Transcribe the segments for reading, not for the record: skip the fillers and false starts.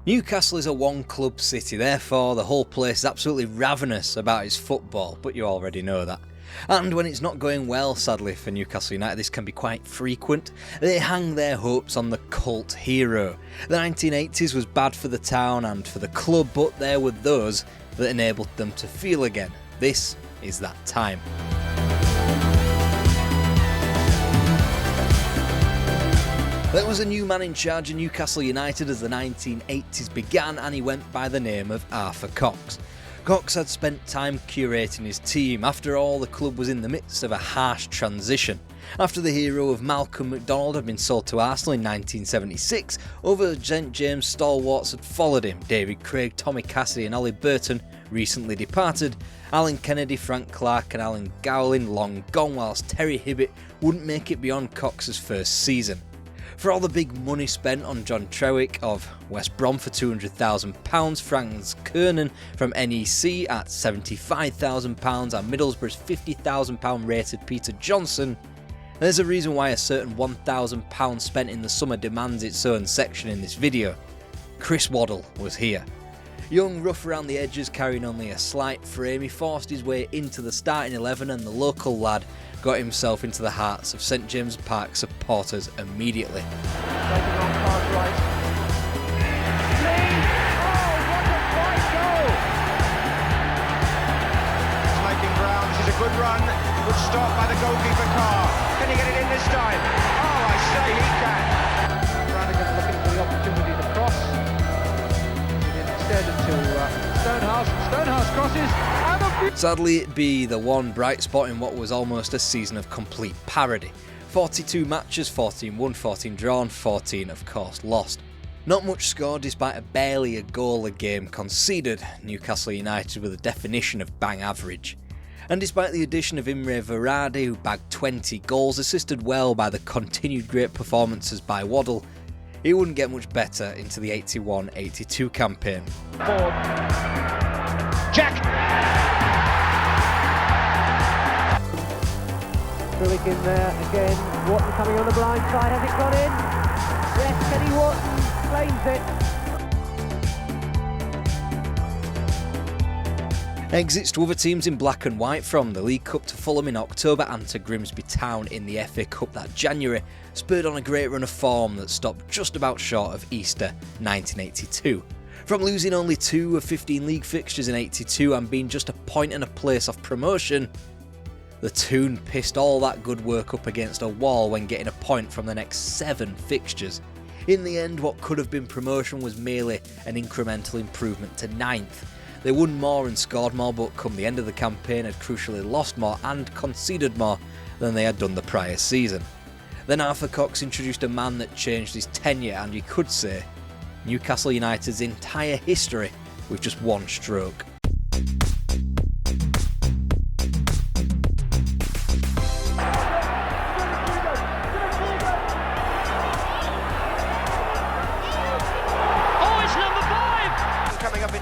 Newcastle is a one-club city, therefore the whole place is absolutely ravenous about its football, but you already know that. And when it's not going well, sadly for Newcastle United, this can be quite frequent. They hang their hopes on the cult hero. The 1980s was bad for the town and for the club, but there were those that enabled them to feel again. This is that time. There was a new man in charge of Newcastle United as the 1980s began, and he went by the name of Arthur Cox. Cox had spent time curating his team. After all, the club was in the midst of a harsh transition. After the hero of Malcolm McDonald had been sold to Arsenal in 1976, other St James stalwarts had followed him. David Craig, Tommy Cassidy and Ollie Burton recently departed. Alan Kennedy, Frank Clark and Alan Gowling long gone, whilst Terry Hibbett wouldn't make it beyond Cox's first season. For all the big money spent on John Trewick of West Brom for £200,000, Franz Kernan from NEC at £75,000 and Middlesbrough's £50,000 rated Peter Johnson, there's a reason why a certain £1,000 spent in the summer demands its own section in this video. Chris Waddle was here. Young, rough around the edges, carrying only a slight frame, he forced his way into the starting 11 and the local lad got himself into the hearts of St James Park supporters immediately. Taking on pass right. Lee! Oh, what a fight goal! It's making ground. This is a good run. Good stop by the goalkeeper Carr. Can he get it in this time? Oh, I say he can. Brannigan looking for the opportunity to cross. Instead to Stonehouse. Stonehouse crosses. Sadly, it'd be the one bright spot in what was almost a season of complete parody. 42 matches, 14 won, 14 drawn, 14 of course lost. Not much scored despite barely a goal a game conceded. Newcastle United were the definition of bang average. And despite the addition of Imre Varadi, who bagged 20 goals, assisted well by the continued great performances by Waddle, it wouldn't get much better into the 81-82 campaign. Ford. Jack! Truick in there again. Wharton coming on the blind side. Has it got in? Yes, Kenny Wharton claims it. Exits to other teams in black and white, from the League Cup to Fulham in October and to Grimsby Town in the FA Cup that January, spurred on a great run of form that stopped just about short of Easter 1982. From losing only 2 of 15 league fixtures in 82 and being just a point and a place off promotion, the Toon pissed all that good work up against a wall when getting a point from the next 7 fixtures. In the end, what could have been promotion was merely an incremental improvement to 9th. They won more and scored more, but come the end of the campaign had crucially lost more and conceded more than they had done the prior season. Then Arthur Cox introduced a man that changed his tenure and, you could say, Newcastle United's entire history with just one stroke.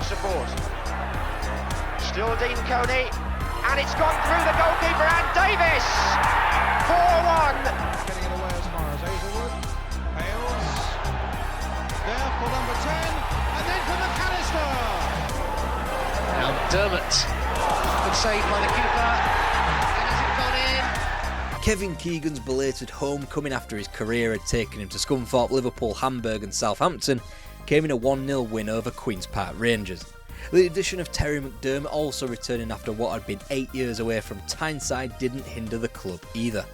Support. Still Dean Coney, and it's gone through the goalkeeper and Davis! 4-1! Getting it away as far as Hazelwood. Hales. There for number 10, and then for McAllister! Now Dermot. Good save by the keeper. And has it gone in? Kevin Keegan's belated homecoming after his career had taken him to Scunthorpe, Liverpool, Hamburg and Southampton came in a 1-0 win over Queen's Park Rangers. The addition of Terry McDermott, also returning after what had been 8 years away from Tyneside, didn't hinder the club either.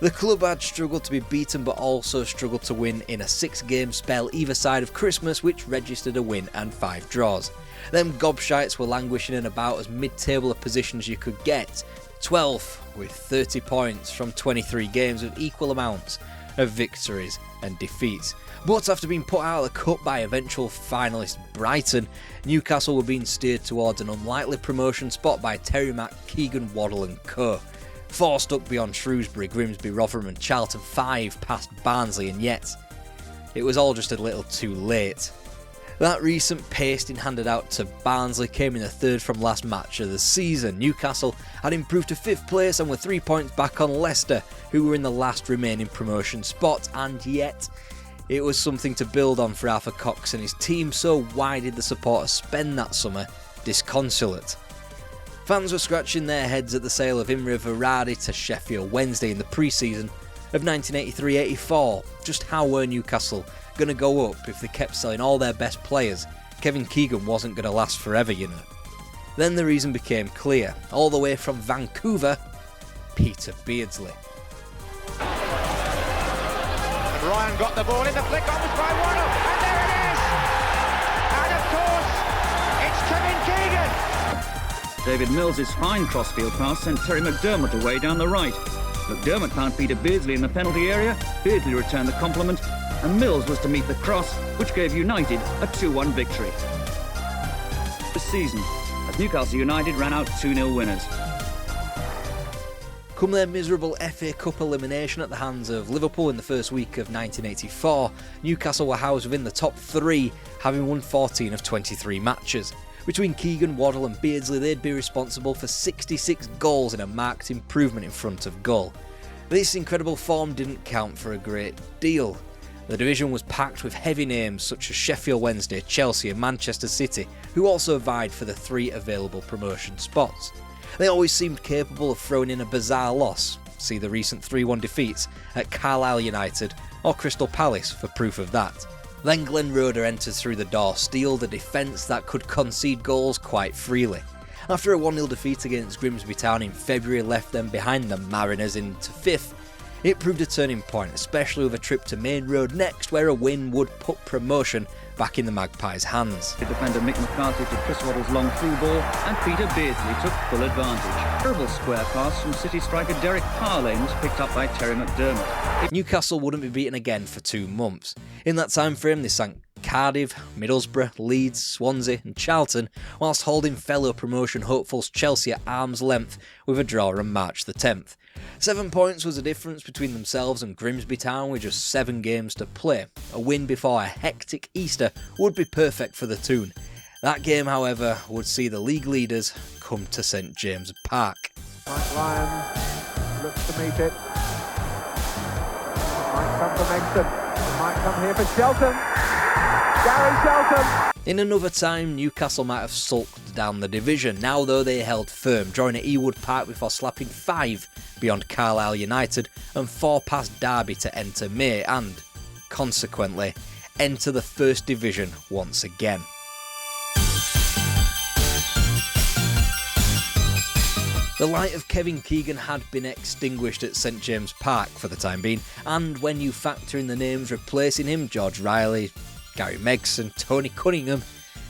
The club had struggled to be beaten but also struggled to win in a 6-game spell either side of Christmas, which registered a win and 5 draws. Them gobshites were languishing in about as mid-table a position as you could get, 12th with 30 points from 23 games with equal amounts of victories and defeats. But after being put out of the cup by eventual finalist Brighton, Newcastle were being steered towards an unlikely promotion spot by Terry Mack, Keegan, Waddle and co. 4 stuck beyond Shrewsbury, Grimsby, Rotherham and Charlton, 5 past Barnsley, and yet it was all just a little too late. That recent pasting handed out to Barnsley came in the 3rd from last match of the season. Newcastle had improved to 5th place and were 3 points back on Leicester, who were in the last remaining promotion spot, and yet It was something to build on for Arthur Cox and his team, so why did the supporters spend that summer disconsolate? Fans were scratching their heads at the sale of Imre Varadi to Sheffield Wednesday in the pre-season of 1983-84. Just how were Newcastle going to go up if they kept selling all their best players? Kevin Keegan wasn't going to last forever, you know. Then the reason became clear. All the way from Vancouver, Peter Beardsley. And Ryan got the ball in the flick on by Waddle, and there it is! And of course, it's Kevin Keegan! David Mills's fine crossfield pass sent Terry McDermott away down the right. McDermott found Peter Beardsley in the penalty area, Beardsley returned the compliment, and Mills was to meet the cross, which gave United a 2-1 victory. This season, as Newcastle United ran out 2-0 winners. Come their miserable FA Cup elimination at the hands of Liverpool in the first week of 1984, Newcastle were housed within the top 3, having won 14 of 23 matches. Between Keegan, Waddle and Beardsley, they'd be responsible for 66 goals in a marked improvement in front of goal. This incredible form didn't count for a great deal. The division was packed with heavy names such as Sheffield Wednesday, Chelsea and Manchester City, who also vied for the 3 available promotion spots. They always seemed capable of throwing in a bizarre loss. See the recent 3-1 defeats at Carlisle United or Crystal Palace for proof of that. Then Glenn Roeder entered through the door, steeled a defence that could concede goals quite freely. After a 1-0 defeat against Grimsby Town in February left them behind the Mariners into 5th, it proved a turning point, especially with a trip to Main Road next, where a win would put promotion back in the Magpies' hands. Defender Mick McCarthy to Chris Waddle's long through ball, and Peter Beardsley took full advantage. Terrible square pass from City striker Derek Parlane was picked up by Terry McDermott. Newcastle wouldn't be beaten again for 2 months. In that time frame, they sank Cardiff, Middlesbrough, Leeds, Swansea and Charlton, whilst holding fellow promotion hopefuls Chelsea at arm's length with a draw on March the 10th. 7 points was the difference between themselves and Grimsby Town with just 7 games to play. A win before a hectic Easter would be perfect for the Toon. That game, however, would see the league leaders come to St James Park. Mike Ryan looks to meet it. Might come from Exton. Might come here for Shelton. Gary Shelton. In another time, Newcastle might have sulked down the division. Now, though, they held firm, drawing at Ewood Park before slapping 5 beyond Carlisle United and 4 past Derby to enter May and, consequently, enter the First Division once again. The light of Kevin Keegan had been extinguished at St James Park for the time being, and when you factor in the names replacing him, George Riley, Gary Megson, Tony Cunningham,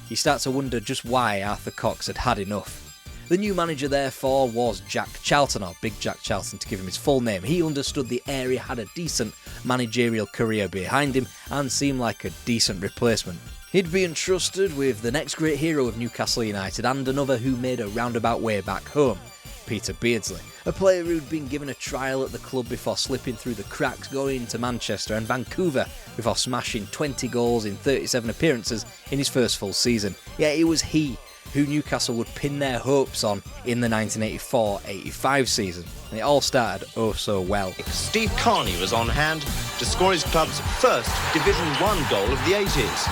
you start to wonder just why Arthur Cox had had enough. The new manager therefore was Jack Charlton, or Big Jack Charlton to give him his full name. He understood the area had a decent managerial career behind him and seemed like a decent replacement. He'd be entrusted with the next great hero of Newcastle United and another who made a roundabout way back home, Peter Beardsley, a player who'd been given a trial at the club before slipping through the cracks going into Manchester and Vancouver before smashing 20 goals in 37 appearances in his first full season. Yet it was he who Newcastle would pin their hopes on in the 1984-85 season. And it all started oh so well. Steve Carney was on hand to score his club's first Division 1 goal of the 80s.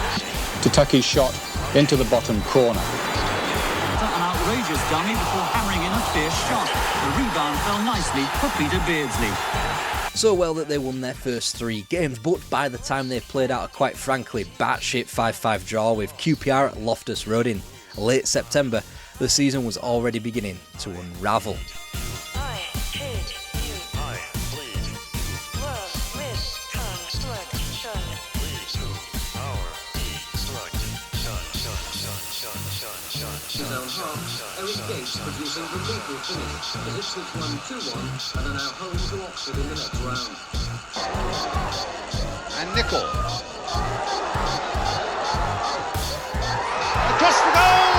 Tataki's shot into the bottom corner. An outrageous dummy before hammering in a fierce shot. The rebound fell nicely for Peter Beardsley. So well that they won their first 3 games, but by the time they played out a quite frankly batshit 5-5 draw with QPR at Loftus Road in late September, the season was already beginning to unravel. Producing the lethal finish. The Ipswich won 2-1 and are now home to Oxford in the next round. And Nuttall. Across the goal!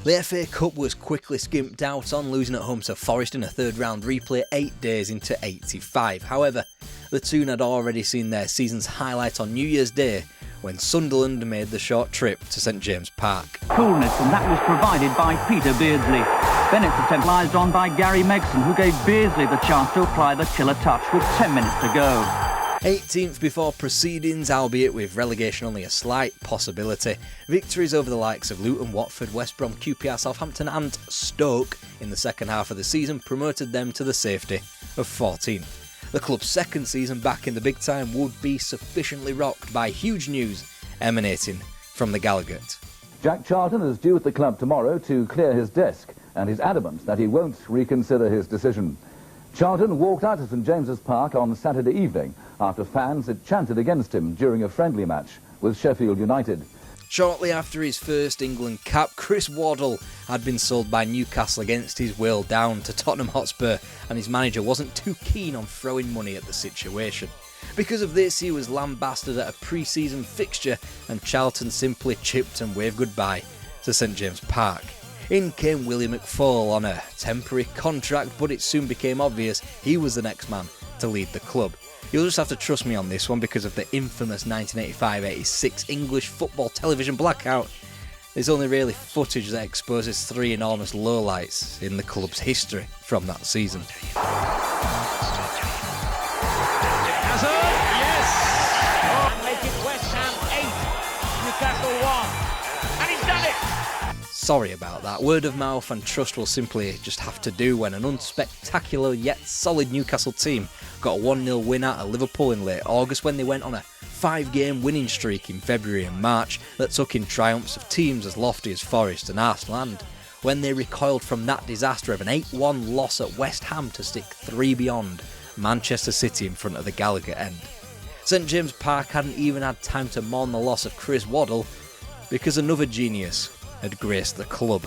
The FA Cup was quickly skimped out on, losing at home to Forest in a 3rd round replay 8 days into 85. However, the Toon had already seen their season's highlight on New Year's Day when Sunderland made the short trip to St James Park. Coolness, and that was provided by Peter Beardsley. Bennett's attempt lies on by Gary Megson, who gave Beardsley the chance to apply the killer touch with 10 minutes to go. 18th before proceedings, albeit with relegation only a slight possibility. Victories over the likes of Luton, Watford, West Brom, QPR, Southampton and Stoke in the second half of the season promoted them to the safety of 14th. The club's second season back in the big time would be sufficiently rocked by huge news emanating from the Gallowgate. Jack Charlton is due at the club tomorrow to clear his desk, and he's adamant that he won't reconsider his decision. Charlton walked out of St James's Park on Saturday evening after fans had chanted against him during a friendly match with Sheffield United. Shortly after his first England cap, Chris Waddle had been sold by Newcastle against his will down to Tottenham Hotspur, and his manager wasn't too keen on throwing money at the situation. Because of this, he was lambasted at a pre-season fixture, and Charlton simply chipped and waved goodbye to St James Park. In came Willie McFall on a temporary contract, but it soon became obvious he was the next man to lead the club. You'll just have to trust me on this one because of the infamous 1985-86 English football television blackout. There's only really footage that exposes three enormous lowlights in the club's history from that season. Sorry about that. Word of mouth and trust will simply just have to do when an unspectacular yet solid Newcastle team got a 1-0 win out of Liverpool in late August when they went on a 5-game winning streak in February and March that took in triumphs of teams as lofty as Forest and Arsenal, and when they recoiled from that disaster of an 8-1 loss at West Ham to stick 3 beyond Manchester City in front of the Gallowgate end. St James Park hadn't even had time to mourn the loss of Chris Waddle because another genius had graced the club.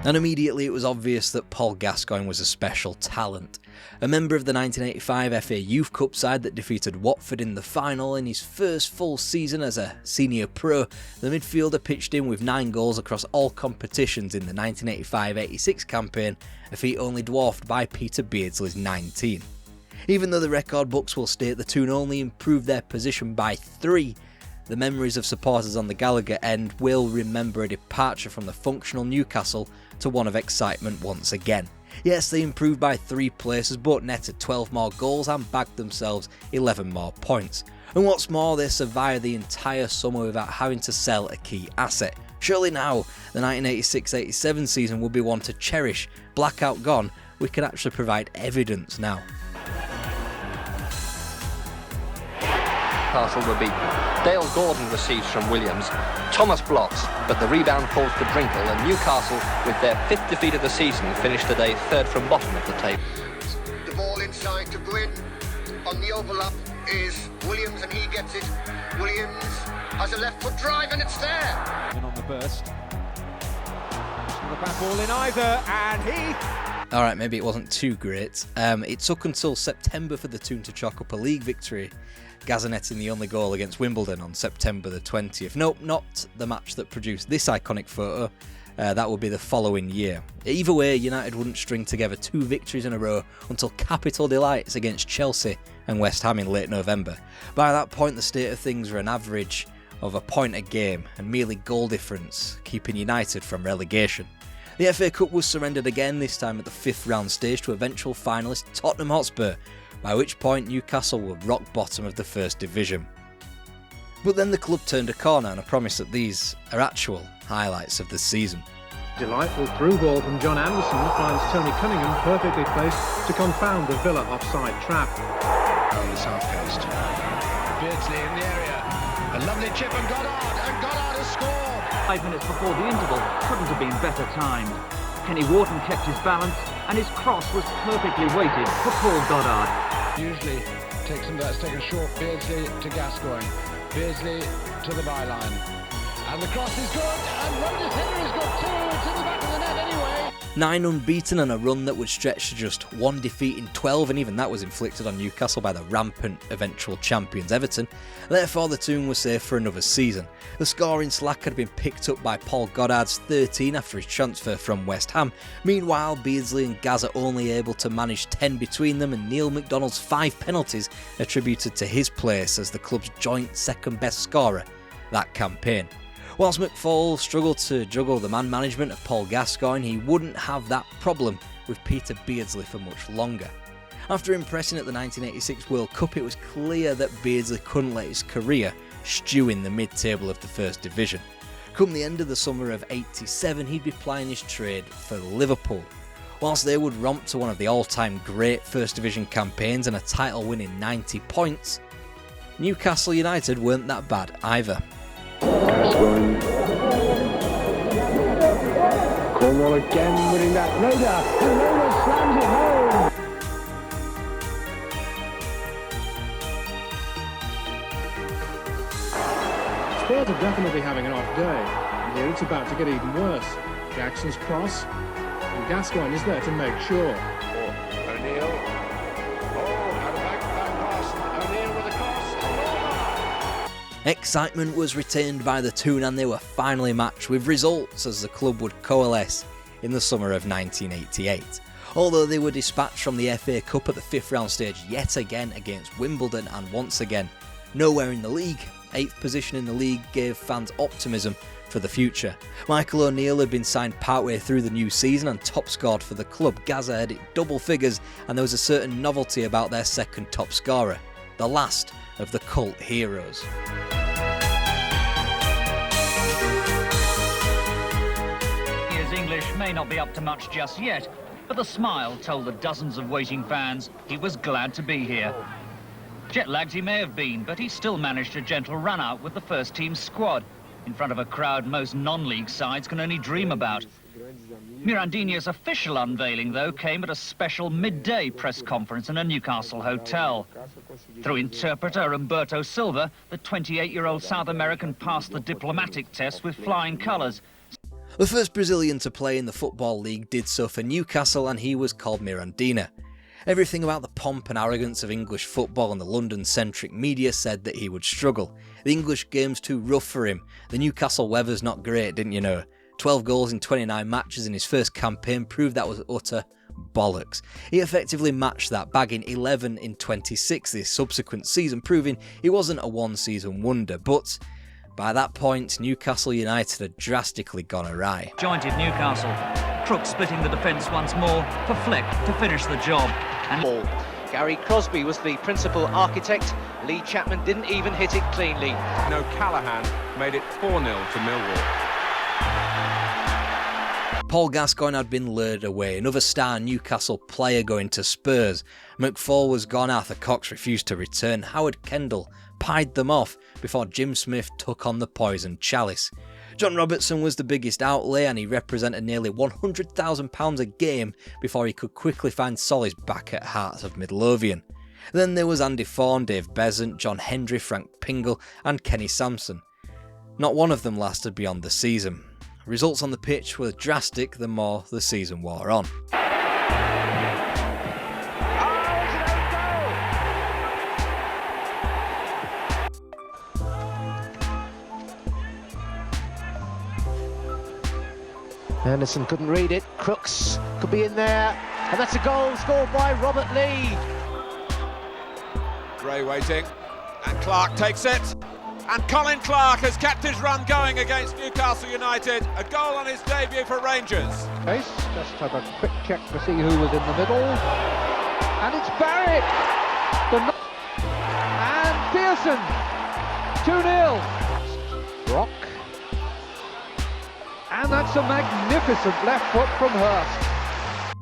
And immediately it was obvious that Paul Gascoigne was a special talent. A member of the 1985 FA Youth Cup side that defeated Watford in the final in his first full season as a senior pro, the midfielder pitched in with 9 goals across all competitions in the 1985-86 campaign, a feat only dwarfed by Peter Beardsley's 19. Even though the record books will state the Toon only improved their position by 3, the memories of supporters on the Gallowgate end will remember a departure from the functional Newcastle to one of excitement once again. Yes, they improved by 3 places but netted 12 more goals and bagged themselves 11 more points. And what's more, they survived the entire summer without having to sell a key asset. Surely now, the 1986-87 season will be one to cherish. Blackout gone, we can actually provide evidence now. Newcastle were beaten. Dale Gordon receives from Williams. Thomas blocks, but the rebound falls to Brinkle, and Newcastle, with their 5th defeat of the season, finished today 3rd from bottom of the table. The ball inside to Gwyn. On the overlap is Williams, and he gets it. Williams has a left foot drive, and it's there. And on the burst. The back ball in either, and Heath. Alright, maybe it wasn't too great. It took until September for the Toon to chalk up a league victory, gazetting the only goal against Wimbledon on September the 20th. Nope, not the match that produced this iconic photo. That would be the following year. Either way, United wouldn't string together 2 victories in a row until capital delights against Chelsea and West Ham in late November. By that point, the state of things were an average of a point a game and merely goal difference, keeping United from relegation. The FA Cup was surrendered again, this time at the 5th round stage to eventual finalist Tottenham Hotspur, by which point Newcastle were rock bottom of the First Division. But then the club turned a corner, and I promise that these are actual highlights of the season. Delightful through ball from John Anderson finds Tony Cunningham perfectly placed to confound the Villa offside trap. On the south coast. Beardsley in the area. A lovely chip and Goddard has scored. 5 minutes before the interval, couldn't have been better timed. Kenny Wharton kept his balance, and his cross was perfectly weighted for Paul Goddard. Usually takes him, that's taken short. Beardsley to Gascoigne. Beardsley to the byline. And the cross is good, and Rhoda's header is good too. It's in the back of the net anyway. 9 unbeaten and a run that would stretch to just 1 defeat in 12, and even that was inflicted on Newcastle by the rampant eventual champions Everton. Therefore, the Toon was safe for another season. The scoring slack had been picked up by Paul Goddard's 13 after his transfer from West Ham. Meanwhile, Beardsley and Gaz are only able to manage 10 between them, and Neil McDonald's 5 penalties attributed to his place as the club's joint second best scorer that campaign. Whilst McFall struggled to juggle the man management of Paul Gascoigne, he wouldn't have that problem with Peter Beardsley for much longer. After impressing at the 1986 World Cup, it was clear that Beardsley couldn't let his career stew in the mid-table of the First Division. Come the end of the summer of '87, he'd be plying his trade for Liverpool. Whilst they would romp to one of the all-time great First Division campaigns and a title-winning 90 points, Newcastle United weren't that bad either. Gascoigne. Cornwall again winning that. Loader, and Loader slams it home. Spurs are definitely having an off day, and here it's about to get even worse. Jackson's cross, and Gascoigne is there to make sure. O'Neill. Out of back pass. O'Neill with the cross. Excitement was retained by the Toon and they were finally matched with results as the club would coalesce in the summer of 1988. Although they were dispatched from the FA Cup at the 5th round stage yet again against Wimbledon and once again nowhere in the league. 8th position in the league gave fans optimism for the future. Michael O'Neill had been signed partway through the new season and top scored for the club. Gaza had hit double figures and there was a certain novelty about their second top scorer, the last of the cult heroes. His English may not be up to much just yet, but the smile told the dozens of waiting fans he was glad to be here. Jet-lagged he may have been, but he still managed a gentle run-out with the first-team squad, in front of a crowd most non-league sides can only dream about. Mirandinha's official unveiling, though, came at a special midday press conference in a Newcastle hotel. Through interpreter Humberto Silva, the 28-year-old South American passed the diplomatic test with flying colours. The first Brazilian to play in the Football League did so for Newcastle and he was called Mirandinha. Everything about the pomp and arrogance of English football and the London-centric media said that he would struggle. The English game's too rough for him. The Newcastle weather's not great, didn't you know? 12 goals in 29 matches in his first campaign proved that was utter bollocks. He effectively matched that, bagging 11 in 26 this subsequent season, proving he wasn't a one-season wonder. But by that point, Newcastle United had drastically gone awry. Jointed Newcastle. Crook splitting the defence once more for Fleck to finish the job. And Gary Crosby was the principal architect. Lee Chapman didn't even hit it cleanly. Callahan made it 4-0 to Millwall. Paul Gascoigne had been lured away, another star Newcastle player going to Spurs. McFall was gone, Arthur Cox refused to return, Howard Kendall pied them off before Jim Smith took on the poison chalice. John Robertson was the biggest outlay and he represented nearly £100,000 a game before he could quickly find solace back at Hearts of Midlothian. Then there was Andy Fawn, Dave Besant, John Hendry, Frank Pingle and Kenny Sampson. Not one of them lasted beyond the season. Results on the pitch were drastic the more the season wore on. Anderson couldn't read it. Crooks could be in there. And that's a goal scored by Robert Lee. Gray waiting. And Clark takes it. And Colin Clark has kept his run going against Newcastle United. A goal on his debut for Rangers. Just have a quick check to see who was in the middle. And it's Barrett. And Pearson. 2-0. Brock. And that's a magnificent left foot from Hurst.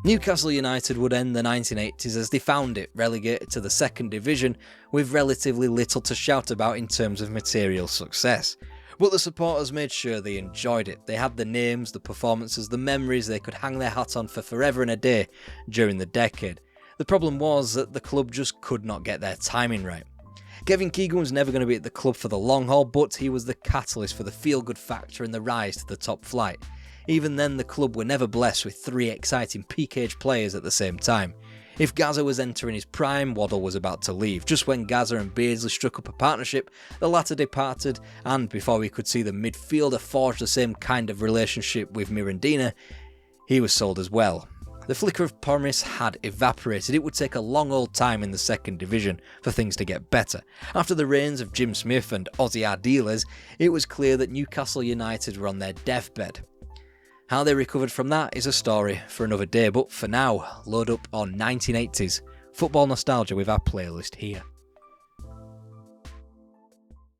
Newcastle United would end the 1980s as they found it, relegated to the second division with relatively little to shout about in terms of material success. But the supporters made sure they enjoyed it. They had the names, the performances, the memories they could hang their hat on for forever and a day during the decade. The problem was that the club just could not get their timing right. Kevin Keegan was never going to be at the club for the long haul, but he was the catalyst for the feel-good factor and the rise to the top flight. Even then, the club were never blessed with three exciting peak-age players at the same time. If Gaza was entering his prime, Waddle was about to leave. Just when Gaza and Beardsley struck up a partnership, the latter departed, and before we could see the midfielder forge the same kind of relationship with Mirandinha, he was sold as well. The flicker of promise had evaporated. It would take a long old time in the second division for things to get better. After the reigns of Jim Smith and Ozzy Ardiles, it was clear that Newcastle United were on their deathbed. How they recovered from that is a story for another day, but for now, load up on 1980s football nostalgia with our playlist here.